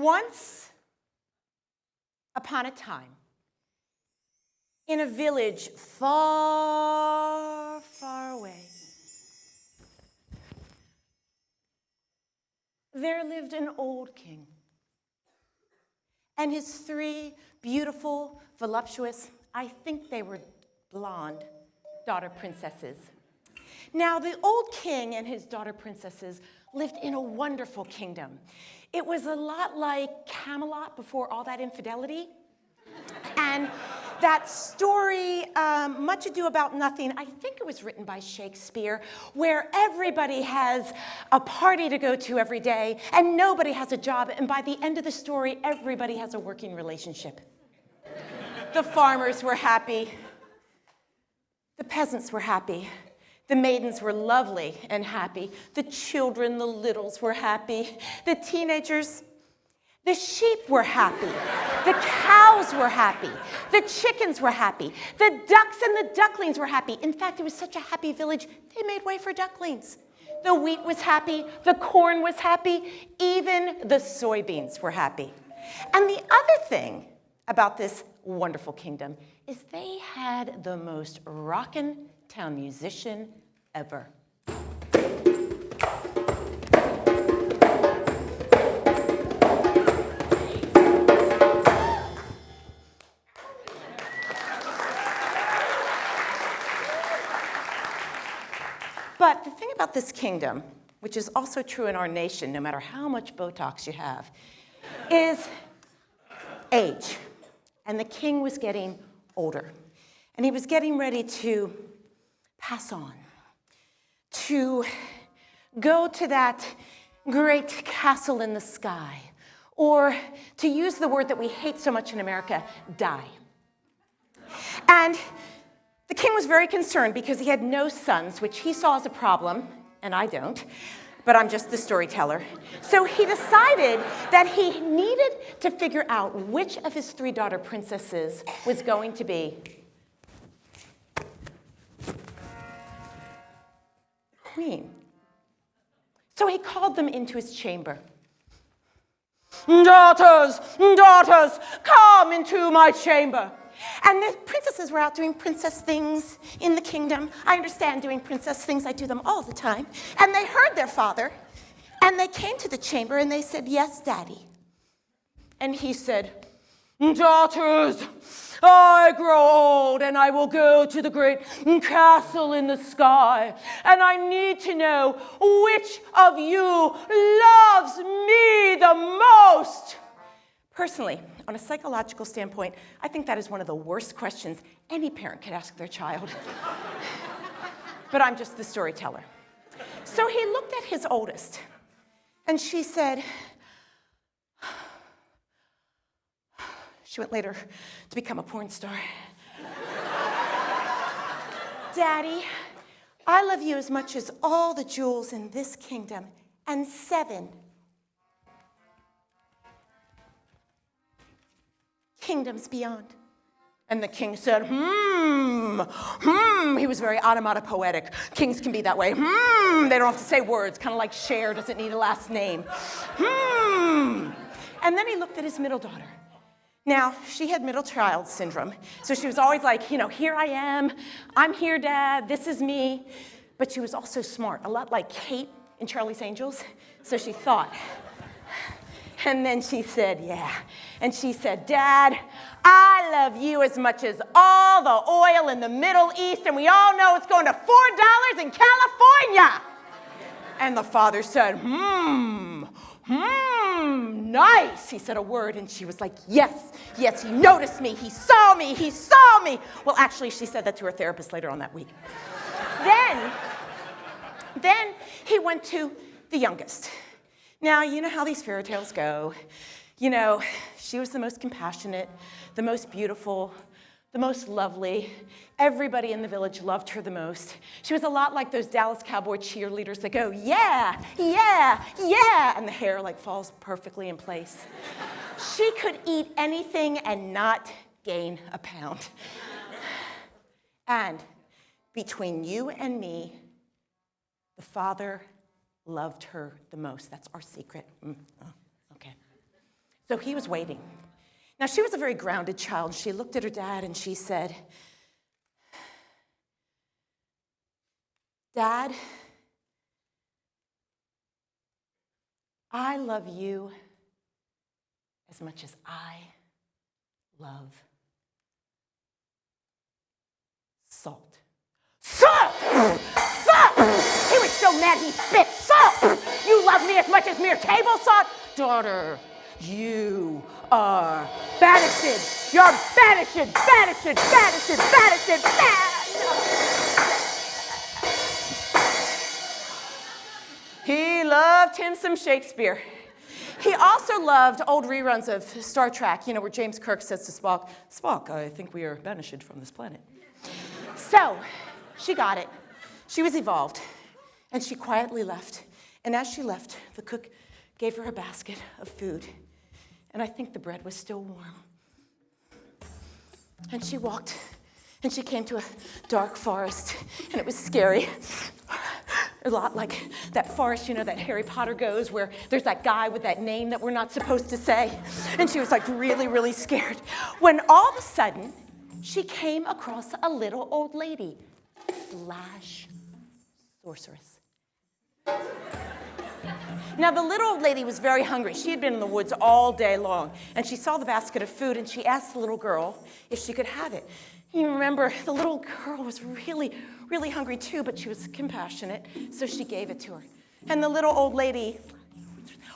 Once upon a time, in a village far, far away, there lived an old king and his 3 beautiful, voluptuous, I think they were blonde, daughter princesses. Now, the old king and his daughter princesses lived in a wonderful kingdom. It was a lot like Camelot before all that infidelity. And that story, Much Ado About Nothing, I think it was written by Shakespeare, where everybody has a party to go to every day, and nobody has a job, and by the end of the story, everybody has a working relationship. The farmers were happy. The peasants were happy. The maidens were lovely and happy. The children, the littles, were happy. The teenagers, the sheep were happy. The cows were happy. The chickens were happy. The ducks and the ducklings were happy. In fact, it was such a happy village, they made way for ducklings. The wheat was happy. The corn was happy. Even the soybeans were happy. And the other thing about this wonderful kingdom is they had the most rockin' town musician ever. But the thing about this kingdom, which is also true in our nation, no matter how much Botox you have, is age. And the king was getting older. And he was getting ready to pass on, to go to that great castle in the sky, or to use the word that we hate so much in America, die. And the king was very concerned because he had no sons, which he saw as a problem, and I don't, but I'm just the storyteller. So he decided that he needed to figure out which of his 3 daughter princesses was going to be queen. So he called them into his chamber. Daughters, daughters, come into my chamber. And the princesses were out doing princess things in the kingdom. I understand doing princess things. I do them all the time. And they heard their father, and they came to the chamber, and they said, "Yes, Daddy." And he said, "Daughters, I grow old, and I will go to the great castle in the sky, and I need to know which of you loves me the most." Personally, on a psychological standpoint, I think that is one of the worst questions any parent could ask their child. But I'm just the storyteller. So he looked at his oldest, and she said, she went later to become a porn star. "Daddy, I love you as much as all the jewels in this kingdom, and 7 kingdoms beyond." And the king said, He was very onomatopoetic. Kings can be that way. They don't have to say words, kind of like Cher doesn't need a last name. And then he looked at his middle daughter. Now, she had middle child syndrome, so she was always like, "Here I am. I'm here, Dad. This is me." But she was also smart, a lot like Kate in Charlie's Angels. So she thought. And then she said, "Yeah." And she said, "Dad, I love you as much as all the oil in the Middle East, and we all know it's going to $4 in California." And the father said, "Nice." He said a word, and she was like, yes, he noticed me. He saw me. Well, actually, she said that to her therapist later on that week. Then he went to the youngest. Now, you know how these fairy tales go. She was the most compassionate, the most beautiful, the most lovely. Everybody in the village loved her the most. She was a lot like those Dallas Cowboy cheerleaders that go, "Yeah, yeah, yeah," and the hair falls perfectly in place. She could eat anything and not gain a pound. And between you and me, the father loved her the most. That's our secret. Okay. So he was waiting. Now, she was a very grounded child. She looked at her dad and she said, Dad, I love you as much as I love salt. Salt! Salt! He was so mad he spit. Salt! You love me as much as mere table salt? Daughter, you are banished. You're banished, banished, banished, banished, banished. He loved him some Shakespeare. He also loved old reruns of Star Trek, where James Kirk says to Spock, Spock, I think we are banished from this planet. So she got it. She was evolved. And she quietly left. And as she left, the cook gave her a basket of food. And I think the bread was still warm. And she walked, and she came to a dark forest, and it was scary. A lot like that forest, that Harry Potter goes, where there's that guy with that name that we're not supposed to say. And she was like really, really scared. When all of a sudden, she came across a little old lady, / sorceress. Now, the little old lady was very hungry. She had been in the woods all day long, and she saw the basket of food, and she asked the little girl if she could have it. You remember, the little girl was really, really hungry too, but she was compassionate, so she gave it to her. And the little old lady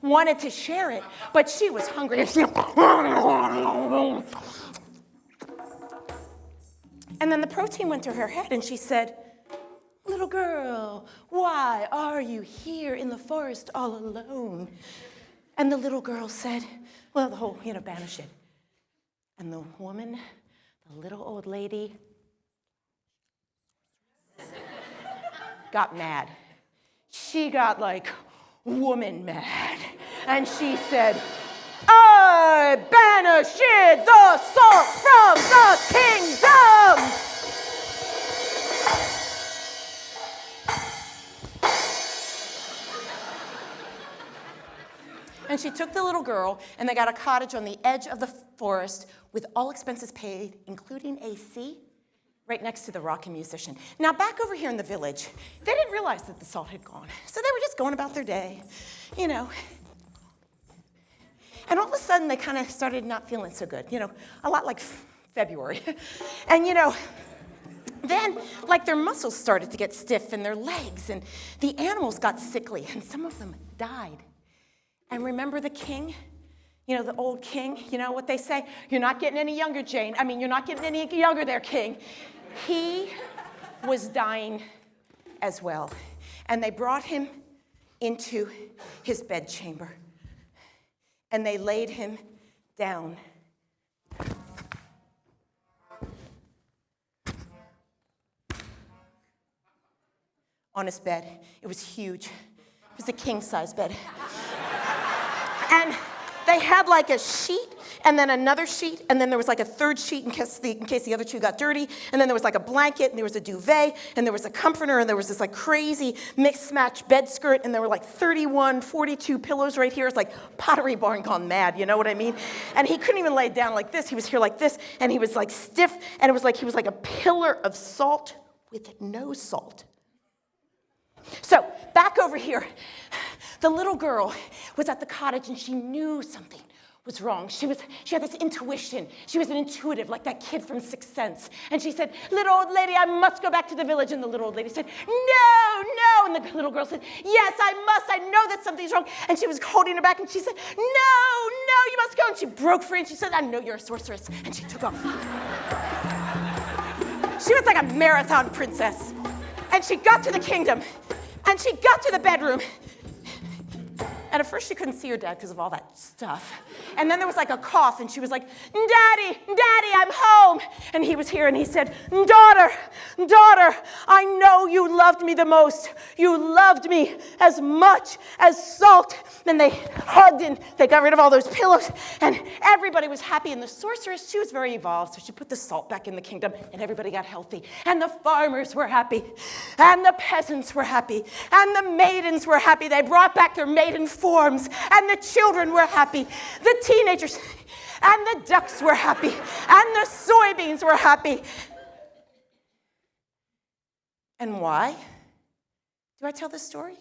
wanted to share it, but she was hungry. And then the protein went to her head, and she said, little girl, why are you here in the forest all alone? And the little girl said, well, the whole, banished. And the woman, the little old lady, got mad. She got like woman mad. And she said, I banish the salt from the kingdom. And she took the little girl, and they got a cottage on the edge of the forest with all expenses paid, including AC, right next to the rocking musician. Now, back over here in the village, they didn't realize that the salt had gone. So they were just going about their day, And all of a sudden, they kind of started not feeling so good, a lot like February. And, then, like, their muscles started to get stiff in their legs, and the animals got sickly, and some of them died. And remember the king? The old king? What they say? You're not getting any younger, Jane. You're not getting any younger there, king. He was dying as well. And they brought him into his bedchamber. And they laid him down. On his bed. It was huge. It was a king-size bed. And they had like a sheet, and then another sheet, and then there was like a third sheet in case the other two got dirty, and then there was like a blanket, and there was a duvet, and there was a comforter, and there was this like crazy mixed-match bed skirt, and there were like 42 pillows right here. It's like Pottery Barn gone mad, you know what I mean? And he couldn't even lay down like this. He was here like this, and he was like stiff, and it was like he was like a pillar of salt with no salt. So, back over here, the little girl was at the cottage, and she knew something was wrong. She had this intuition. She was an intuitive, like that kid from Sixth Sense. And she said, little old lady, I must go back to the village. And the little old lady said, no. And the little girl said, yes, I must. I know that something's wrong. And she was holding her back, and she said, no, you must go. And she broke free, and she said, I know you're a sorceress. And she took off. She was like a marathon princess. And she got to the kingdom, and she got to the bedroom. And at first she couldn't see her dad because of all that stuff. And then there was like a cough, and she was like, Daddy, I'm home. And he was here, and he said, Daughter, I know you loved me the most. You loved me as much as salt. Then they hugged, and they got rid of all those pillows, and everybody was happy. And the sorceress, she was very evolved, so she put the salt back in the kingdom, and everybody got healthy. And the farmers were happy, and the peasants were happy, and the maidens were happy. They brought back their maiden forms, and the children were happy. The teenagers, and the ducks were happy, and the soybeans were happy. And why do I tell this story?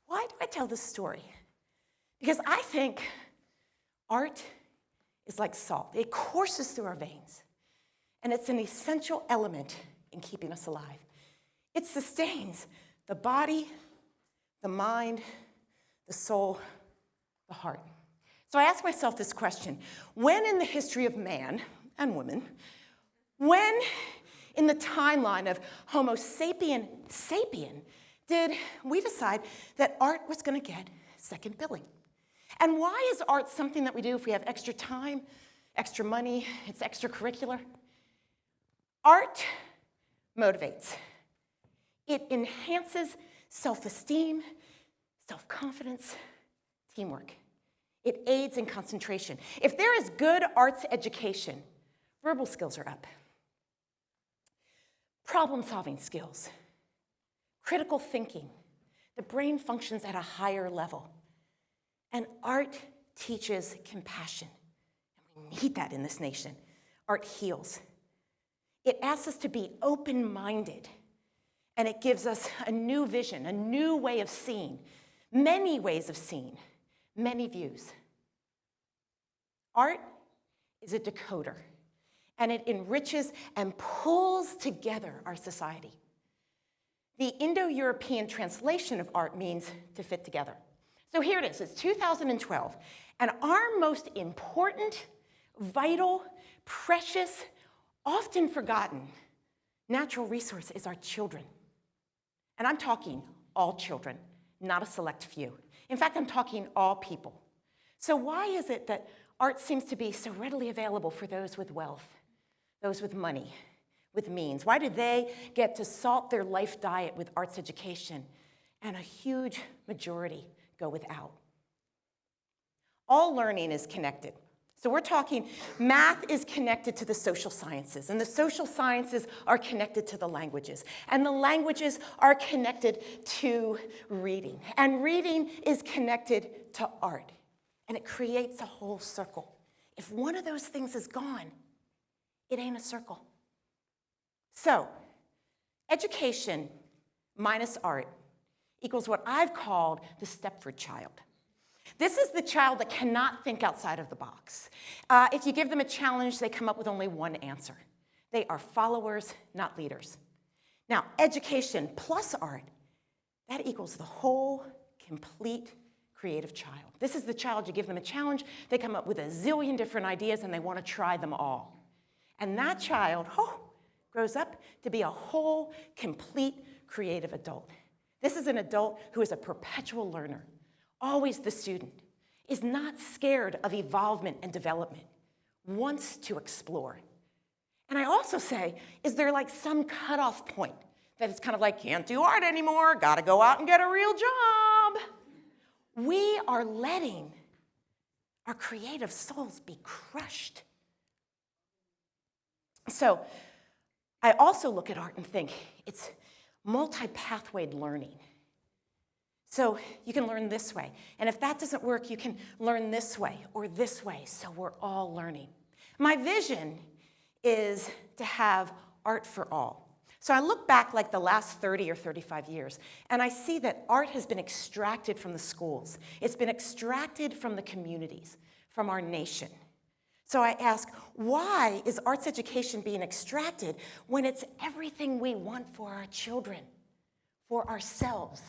Why do I tell this story? Because I think art is like salt. It courses through our veins, and it's an essential element in keeping us alive. It sustains the body, the mind, the soul, the heart. So I ask myself this question: when in the history of man and woman, when in the timeline of Homo sapien did we decide that art was going to get second billing? And why is art something that we do if we have extra time, extra money, it's extracurricular? Art motivates. It enhances self-esteem, self-confidence, teamwork. It aids in concentration. If there is good arts education, verbal skills are up. Problem-solving skills, critical thinking, the brain functions at a higher level. And art teaches compassion. And we need that in this nation. Art heals. It asks us to be open-minded. And it gives us a new vision, a new way of seeing, many ways of seeing, many views. Art is a decoder, and it enriches and pulls together our society. The Indo-European translation of art means to fit together. So here it is, it's 2012, and our most important, vital, precious, often forgotten natural resource is our children. And I'm talking all children, not a select few. In fact, I'm talking all people. So why is it that art seems to be so readily available for those with wealth, those with money, with means? Why do they get to salt their life diet with arts education, and a huge majority go without? All learning is connected. So we're talking math is connected to the social sciences, and the social sciences are connected to the languages, and the languages are connected to reading, and reading is connected to art, and it creates a whole circle. If one of those things is gone, it ain't a circle. So, education minus art equals what I've called the Stepford Child. This is the child that cannot think outside of the box. If you give them a challenge, they come up with only one answer. They are followers, not leaders. Now, education plus art, that equals the whole, complete, creative child. This is the child, you give them a challenge, they come up with a zillion different ideas, and they want to try them all. And that child, grows up to be a whole, complete, creative adult. This is an adult who is a perpetual learner, always the student, is not scared of evolvement and development, wants to explore. And I also say, is there like some cutoff point that it's kind of like, can't do art anymore, gotta go out and get a real job? We are letting our creative souls be crushed. So I also look at art and think it's multi-pathwayed learning. So you can learn this way, and if that doesn't work, you can learn this way or this way, so we're all learning. My vision is to have art for all. So I look back like the last 30 or 35 years, and I see that art has been extracted from the schools. It's been extracted from the communities, from our nation. So I ask, why is arts education being extracted when it's everything we want for our children, for ourselves?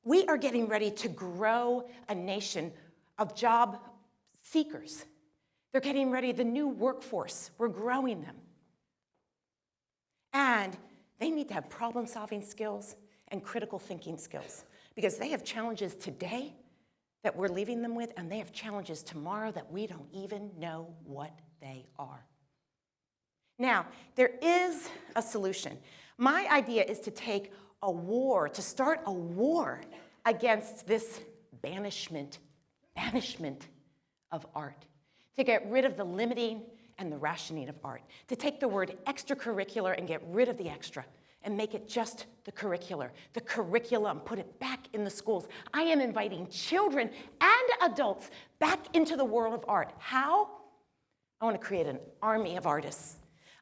We are getting ready to grow a nation of job seekers. They're getting ready, the new workforce, we're growing them. And they need to have problem-solving skills and critical thinking skills, because they have challenges today that we're leaving them with, and they have challenges tomorrow that we don't even know what they are. Now, there is a solution. My idea is to take a war, to start a war against this banishment of art, to get rid of the limiting and the rationing of art, to take the word extracurricular and get rid of the extra, and make it just the curriculum, put it back in the schools. I am inviting children and adults back into the world of art. How? I want to create an army of artists.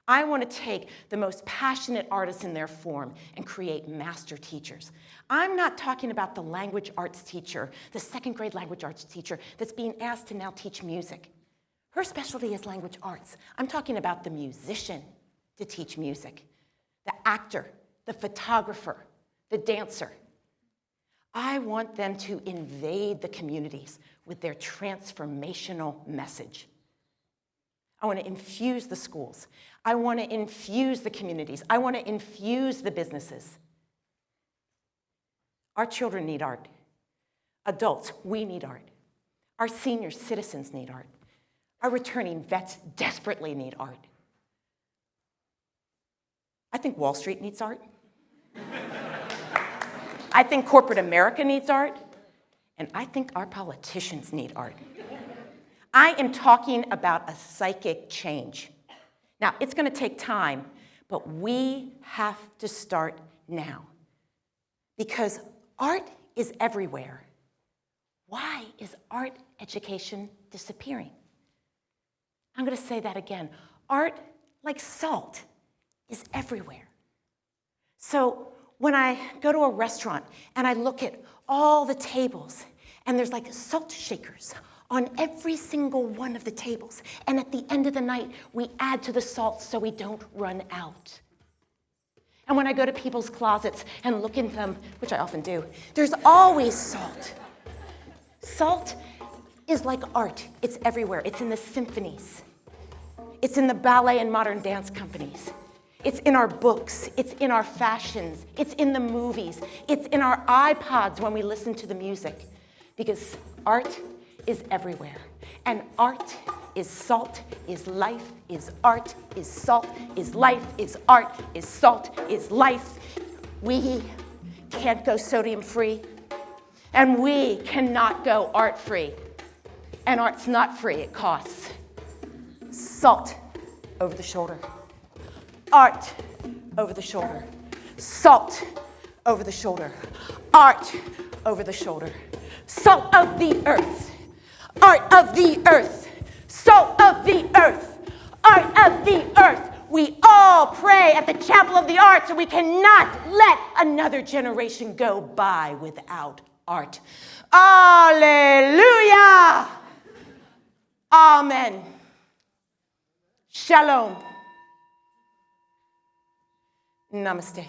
I want to take the most passionate artists in their form and create master teachers. I'm not talking about the language arts teacher, the second grade language arts teacher that's being asked to now teach music. Her specialty is language arts. I'm talking about the musician to teach music, the actor, the photographer, the dancer. I want them to invade the communities with their transformational message. I want to infuse the schools. I want to infuse the communities. I want to infuse the businesses. Our children need art. Adults, we need art. Our senior citizens need art. Our returning vets desperately need art. I think Wall Street needs art. I think corporate America needs art. And I think our politicians need art. I am talking about a psychic change. Now, it's going to take time, but we have to start now. Because art is everywhere. Why is art education disappearing? I'm going to say that again. Art, like salt, is everywhere. So when I go to a restaurant and I look at all the tables, and there's like salt shakers on every single one of the tables. And at the end of the night, we add to the salt so we don't run out. And when I go to people's closets and look in them, which I often do, there's always salt. Salt is like art. It's everywhere. It's in the symphonies. It's in the ballet and modern dance companies. It's in our books. It's in our fashions. It's in the movies. It's in our iPods when we listen to the music. Because art is everywhere. And art is salt, is life, is art, is salt, is life, is art, is salt, is life. We can't go sodium-free, and we cannot go art-free. And art's not free, it costs. Salt over the shoulder. Art over the shoulder. Salt over the shoulder. Art over the shoulder. Salt of the earth. Art of the earth. Salt of the earth. Art of the earth. We all pray at the Chapel of the Arts, and we cannot let another generation go by without art. Alleluia! Amen. Shalom. Namaste.